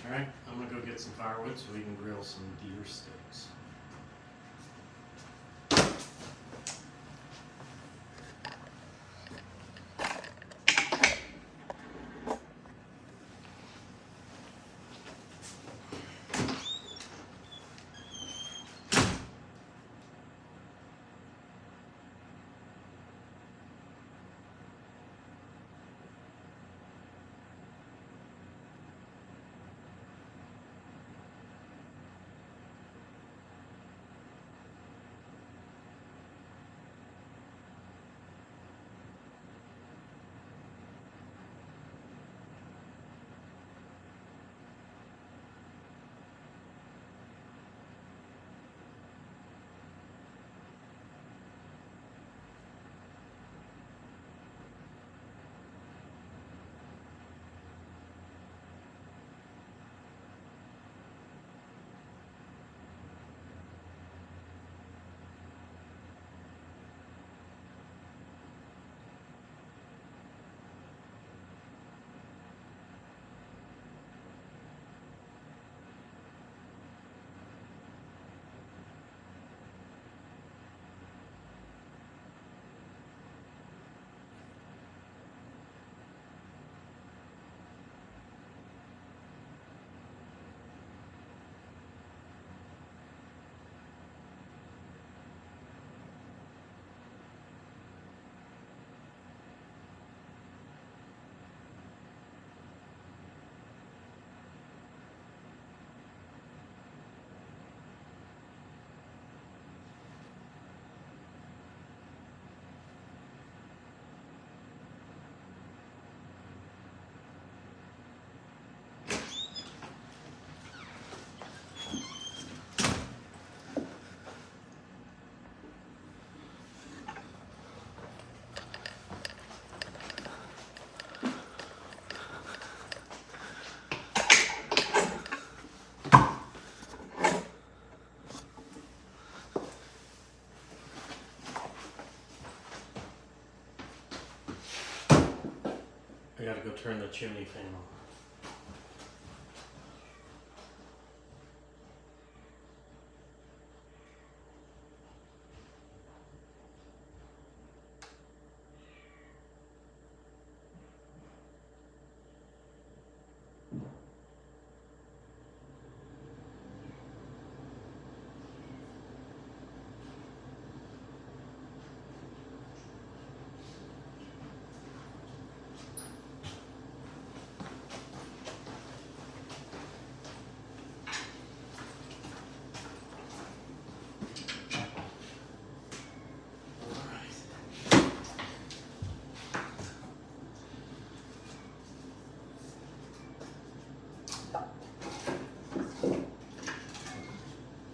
Alright, I'm gonna go get some firewood so we can grill some deer steaks. I gotta go turn the chimney fan on.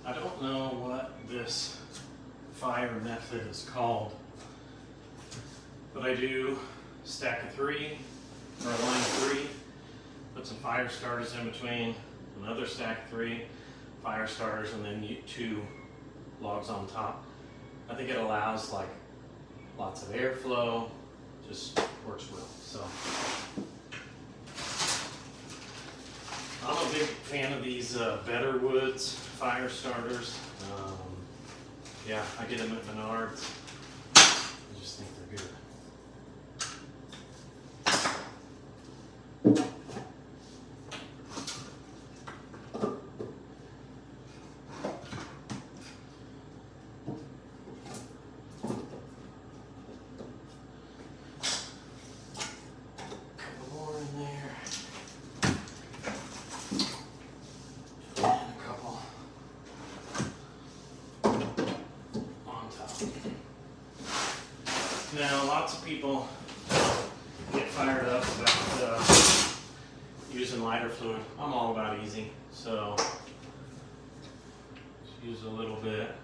I don't know what this fire method is called, but I do stack of 3 or a line of 3, put some fire starters in between, another stack of 3 fire starters, and then 2 logs on top. I think it allows like lots of airflow, just works well. So I'm a big fan of these Better Woods fire starters. Yeah, I get them at Menards. I just think they're good. Now, lots of people get fired up about using lighter fluid. I'm all about easy, so just use a little bit.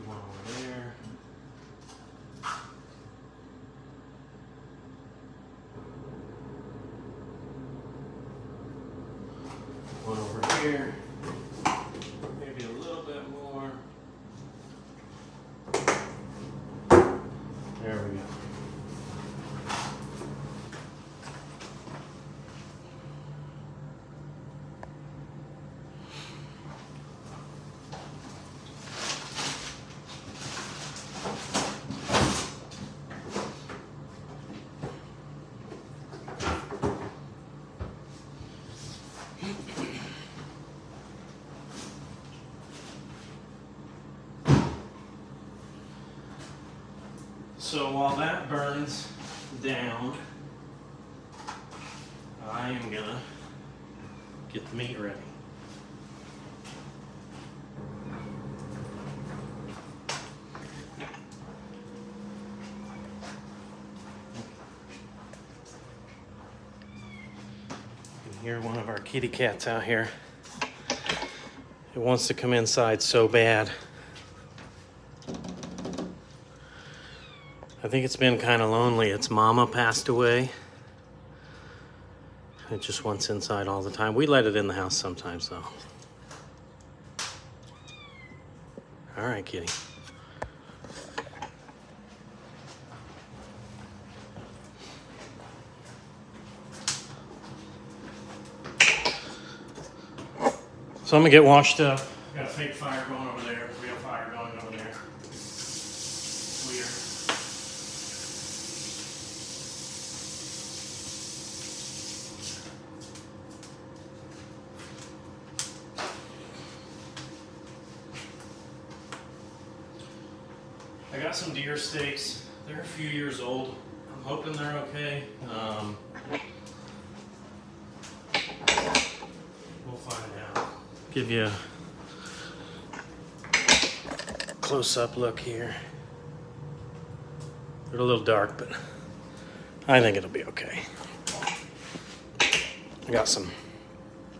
One over there. here. Maybe a little bit more. There we go. So while that burns down, I am gonna get the meat ready. You can hear one of our kitty cats out here. It wants to come inside so bad. I think it's been kind of lonely. Its mama passed away. It just wants inside all the time. We let it in the house sometimes though. All right, kitty. So I'm gonna get washed up. Got a fake fire going over there, real fire going over there. Weird. I got some deer steaks. They're a few years old. I'm hoping they're okay. We'll find out. Give you a close-up look here. They're a little dark, but I think it'll be okay. I got some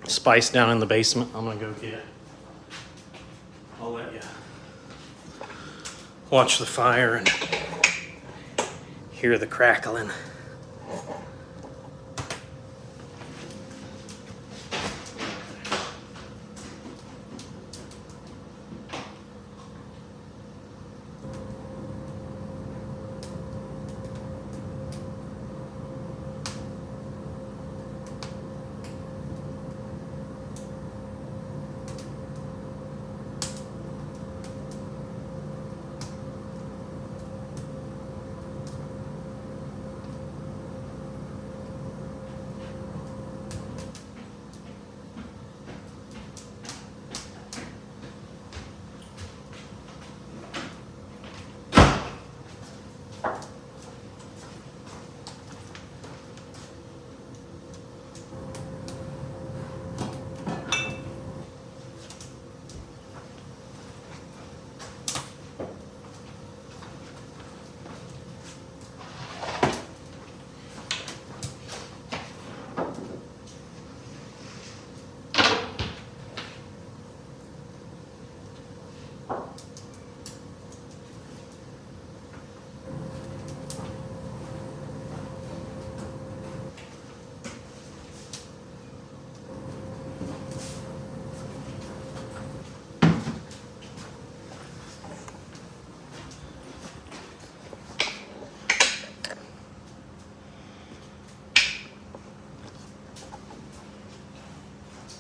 spice down in the basement. I'm gonna go get. I'll let you watch the fire and hear the crackling.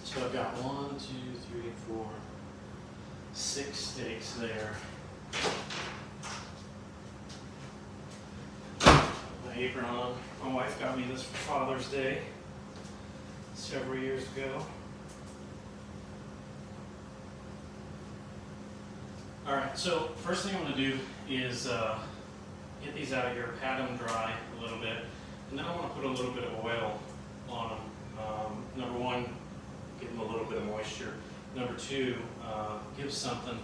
So I've got 1, 2, 3, 4, 6 steaks there. My apron on. My wife got me this for Father's Day several years ago. All right, so first thing I'm going to do is get these out of here, pat them dry a little bit, and then I want to put a little bit of oil on them. Number one, give them a little bit of moisture. Number two, give something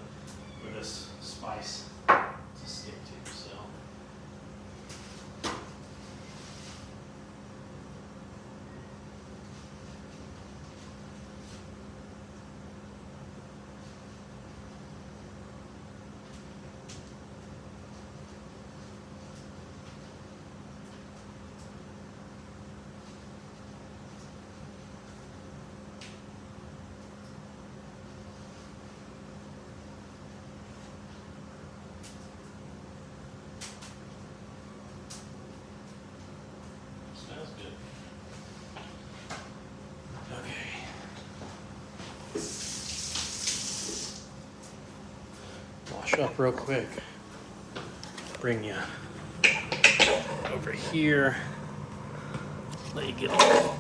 for this spice to stick to. So. up real quick. Bring you over here. Let you get a little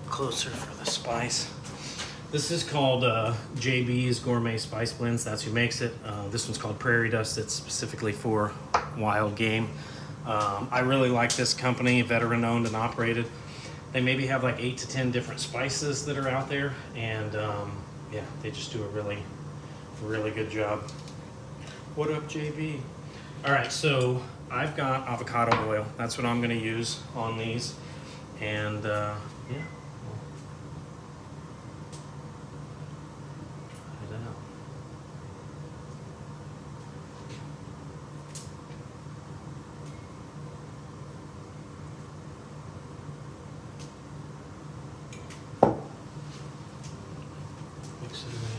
closer for the spice. This is called JB's Gourmet Spice Blends. That's who makes it. This one's called Prairie Dust. It's specifically for wild game. I really like this company, veteran owned and operated. They maybe have like 8 to 10 different spices that are out there, and yeah, they just do a really good job. What up, JB? All right, so I've got avocado oil. That's what I'm gonna use on these, and yeah. Try it out. Mix it around.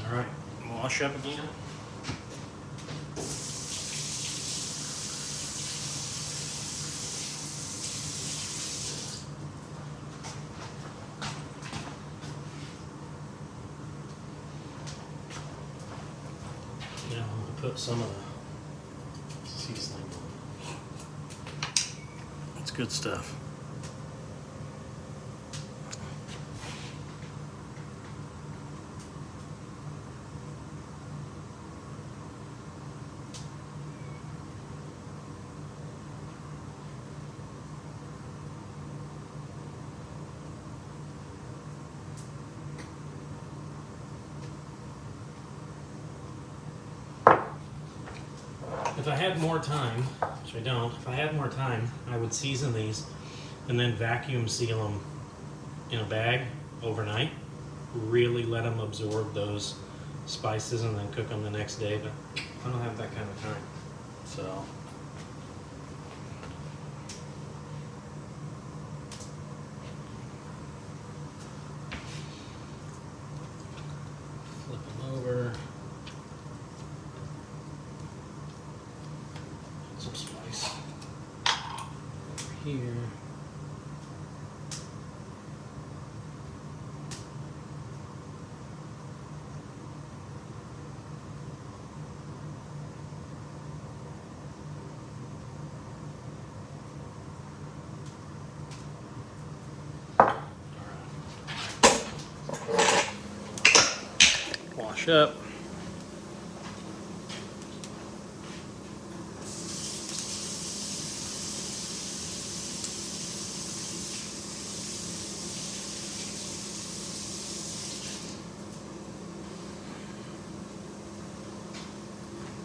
All right, wash up again. Now I'm going to put some of the seasoning on. It's good stuff. If I had more time, which I don't, if I had more time, I would season these and then vacuum seal them in a bag overnight. Really let them absorb those spices and then cook them the next day, but I don't have that kind of time. So. Flip them over. Some spice over here. Wash up.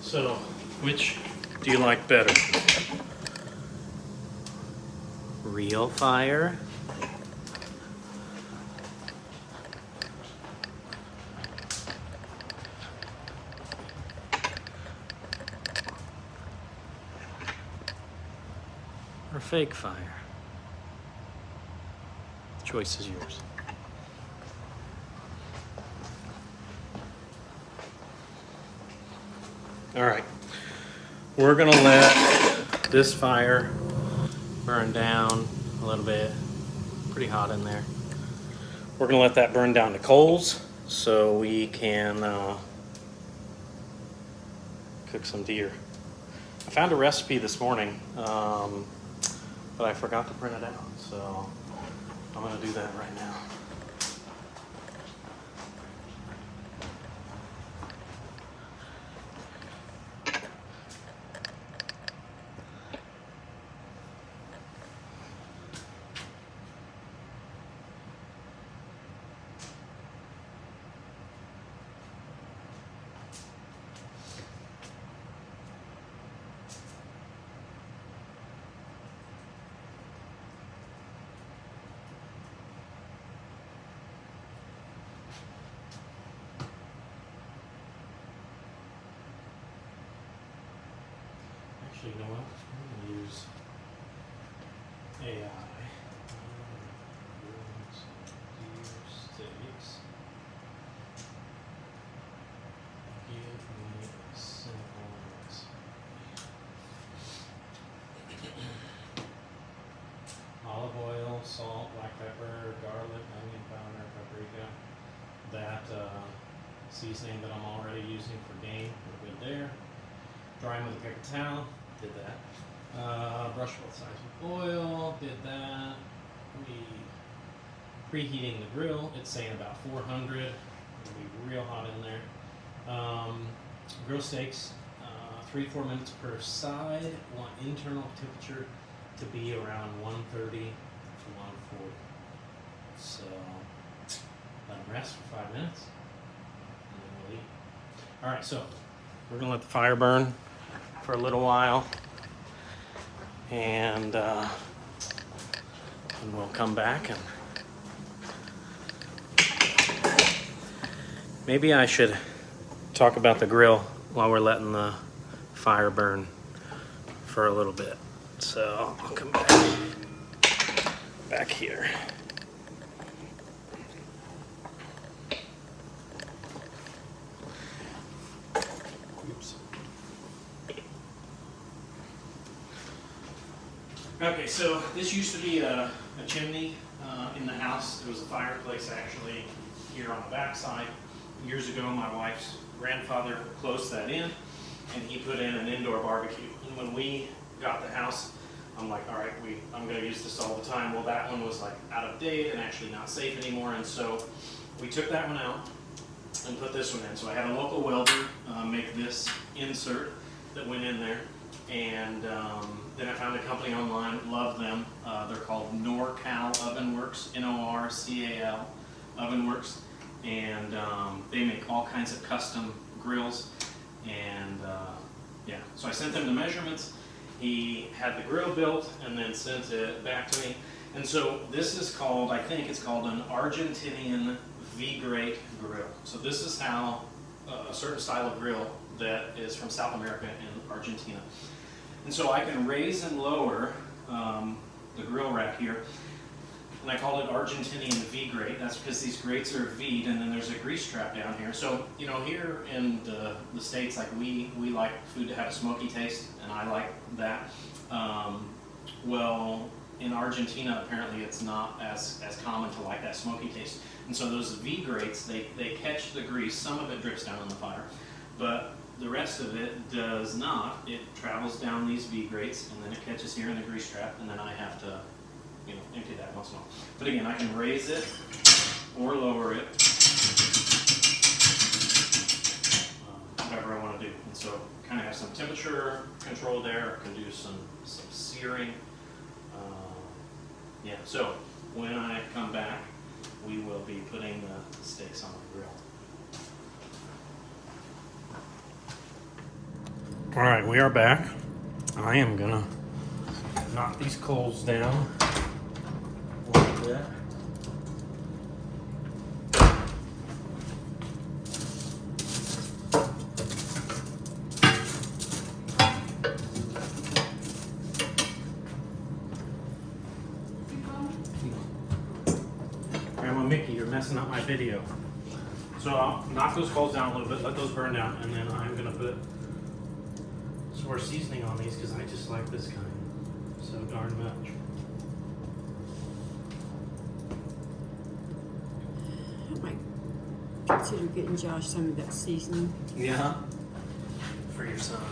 So, which do you like better? Real fire? Or fake fire? The choice is yours. All right, we're gonna let this fire burn down a little bit. Pretty hot in there. We're gonna let that burn down to coals so we can cook some deer. I found a recipe this morning, but I forgot to print it out, so I'm gonna do that right now. Actually, you know what? I'm going to use AI. Deer steaks. Give me a simple recipe. Olive oil, salt, black pepper, garlic, onion powder, paprika. That seasoning that I'm already using for game, we're good there. Dry them with a paper towel, did that. Brush both sides with oil, did that. Preheating the grill, it's saying about 400. It'll be real hot in there. Grill steaks, 3-4 minutes per side. Want internal temperature to be around 130 to 140. So let them rest for 5 minutes, and then we'll eat. All right, so we're gonna let the fire burn for a little while, and we'll come back and maybe I should talk about the grill while we're letting the fire burn for a little bit. So I'll come back here. Oops. Okay, so this used to be a chimney in the house. It was a fireplace actually here on the back side. Years ago, my wife's grandfather closed that in, and he put in an indoor barbecue. And when we got the house, I'm like, all right, I'm gonna use this all the time. Well, that one was like out of date and actually not safe anymore, and so we took that one out and put this one in. So I had a local welder make this insert that went in there, and then I found a company online, love them. They're called NorCal Oven Works, Norcal Oven Works, and they make all kinds of custom grills, and yeah, so I sent them the measurements. He had the grill built and then sent it back to me. And so this is called, I think it's called an Argentinian V-grate grill. So this is how a certain style of grill that is from South America and Argentina. And so I can raise and lower the grill rack here. And I called it Argentinian V-grate. That's because these grates are V'd, and then there's a grease trap down here. So, you know, here in the States, like we like food to have a smoky taste, and I like that. Well, in Argentina, apparently it's not as common to like that smoky taste. And so those V-grates, they catch the grease. Some of it drips down on the fire, but the rest of it does not. It travels down these V-grates, and then it catches here in the grease trap, and then I have to, you know, empty that once in a while. But again, I can raise it or lower it, whatever I want to do. And so kind of have some temperature control there. I can do some searing. Yeah, so when I come back, we will be putting the steaks on the grill. All right, we are back. I am gonna knock these coals down a little bit. Grandma Mickey, you're messing up my video. So I'll knock those coals down a little bit, let those burn down, and then I'm gonna put some more seasoning on these because I just like this kind so darn much. I might consider getting Josh some of that seasoning. Yeah. For your son.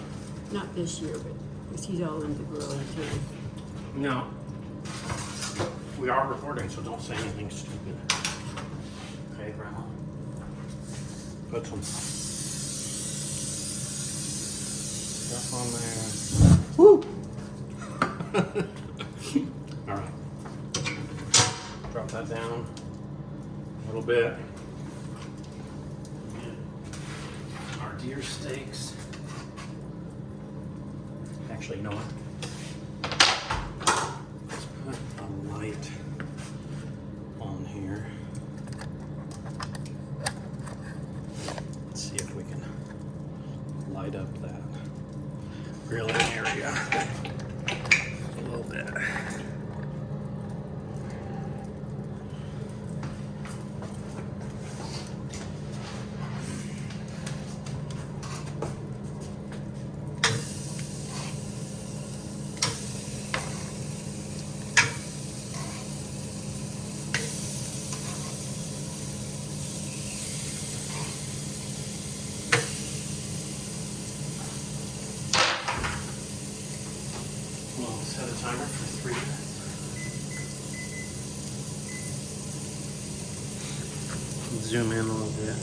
Not this year, but because he's all into grilling too. No. We are recording, so don't say anything stupid. Okay, Grandma? Put some stuff on there. Woo! All right. Drop that down a little bit. Get our deer steaks. Actually, you know what? Let's put a light on here. Let's see if we can light up that grilling area. Yeah. A little bit. We'll set a timer for 3 minutes. Zoom in a little bit.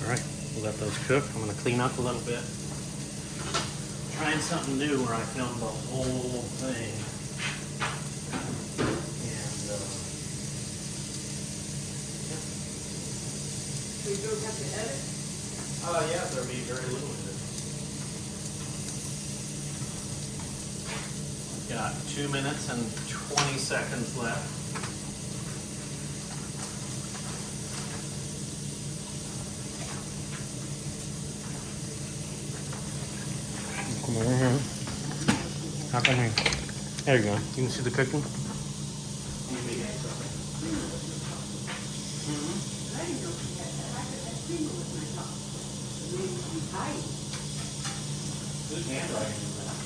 All right, we'll let those cook. I'm gonna clean up a little bit. Trying something new where I filmed the whole thing. So you don't have to edit? Yeah, there'll be very little in it. Got 2 minutes and 20 seconds left. Come over here. How come here? There you go. You can see the cooking. I didn't know she had that. I could have finger with my top. Maybe she's hiding. Good handwriting in that.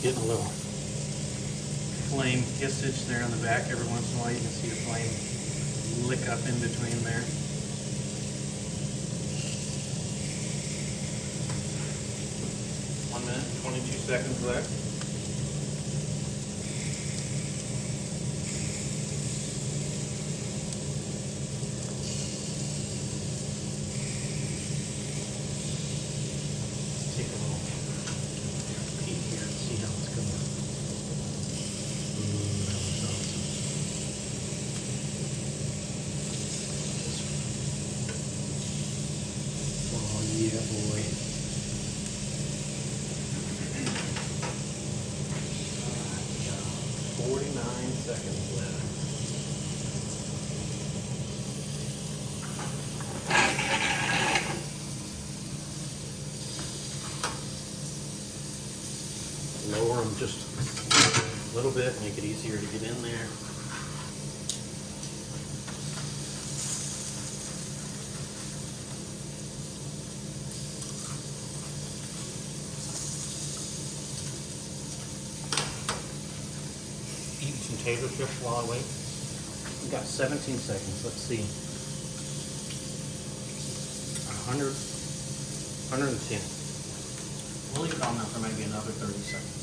Getting a little flame kissage there on the back. Every once in a while you can see a flame lick up in between there. Minute, 22 seconds left. Take a little peek here and see how it's going. That was awesome. Oh yeah, boy. 49 seconds left. Lower them just a little bit, make it easier to get in there. Eat some tater chips while I wait. We've got 17 seconds. Let's see. 100, 110. We'll leave it on there for maybe another 30 seconds.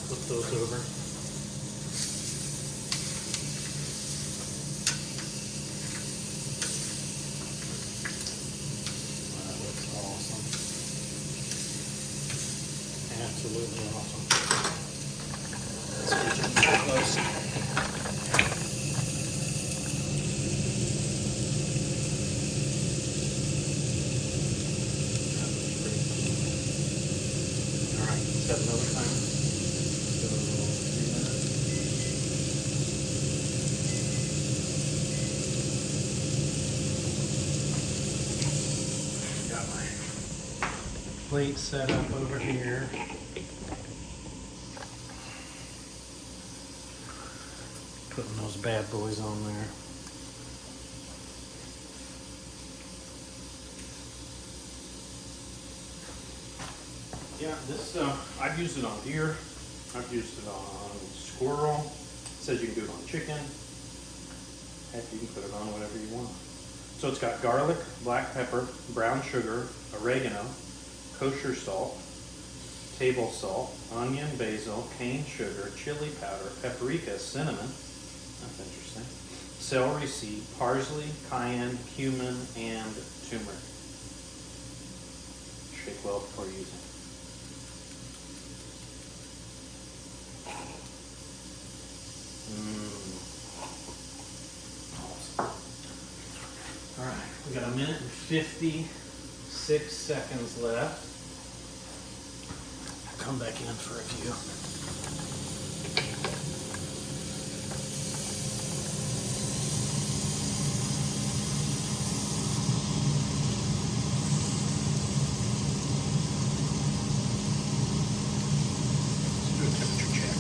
Flip those over. That looks awesome. Absolutely awesome. Let's get you real close. That looks pretty cool. All right, set another timer. Plate set up over here. Putting those bad boys on there. Yeah, this I've used it on deer. I've used it on squirrel. It says you can do it on chicken. Heck, you can put it on whatever you want. So it's got garlic, black pepper, brown sugar, oregano, kosher salt, table salt, onion, basil, cane sugar, chili powder, paprika, cinnamon, that's interesting, celery seed, parsley, cayenne, cumin, and turmeric. Shake well before using. Awesome. All right, we got 1 minute and 56 seconds left. Come back in for a few. Let's do a temperature check.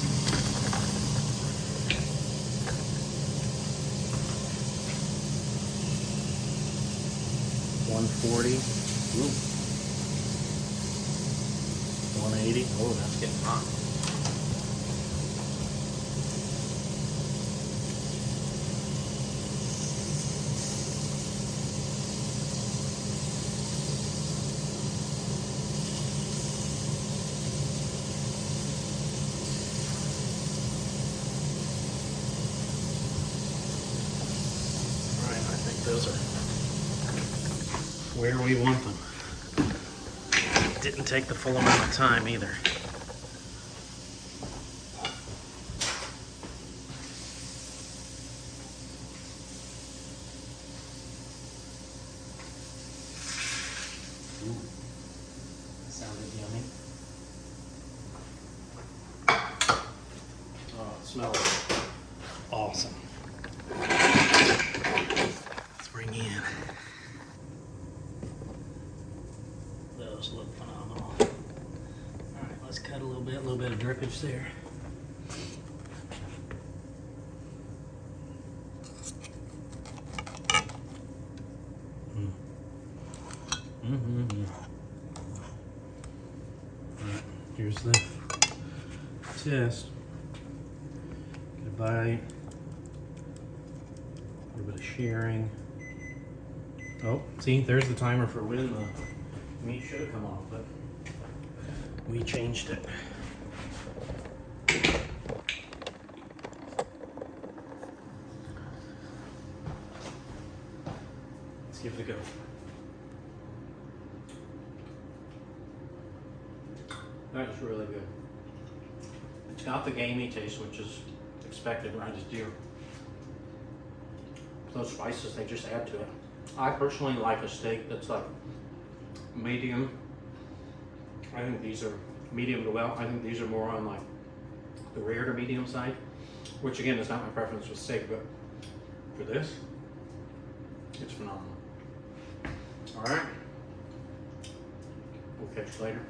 140. Ooh. 180. Oh, that's getting hot. All right, I think those are where we want them. Didn't take the full amount of time either. Ooh, that sounded yummy. Oh, it smells awesome. Let's bring in. Those look phenomenal. All right, let's cut a little bit of drippage there. All right, here's the test. Get a bite. A little bit of shearing. Oh, see, there's the timer for when the meat should have come off, but we changed it. Let's give it a go. That's really good. It's got the gamey taste, which is expected, right, as deer. Those spices, they just add to it. I personally like a steak that's like medium. I think these are medium to well. I think these are more on like the rare to medium side, which again is not my preference with steak, but for this, it's phenomenal. All right, we'll catch you later.